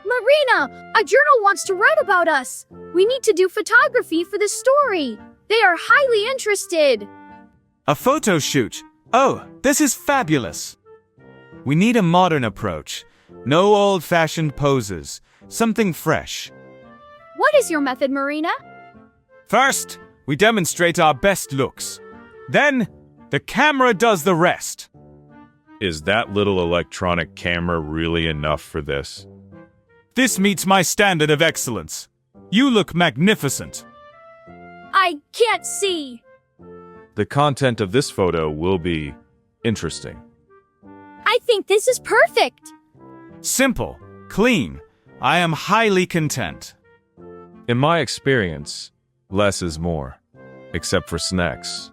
Marina, a journal wants to write about us. We need to do photography for this story. They are highly interested. A photo shoot. Oh, this is fabulous. We need a modern approach. No old-fashioned poses. Something fresh. What is your method, Marina? First, we demonstrate our best looks. Then, the camera does the rest. Is that little electronic camera really enough for this? This meets my standard of excellence. You look magnificent. I can't see. The content of this photo will be interesting. I think this is perfect. Simple, clean. I am highly content. In my experience, less is more, except for snacks.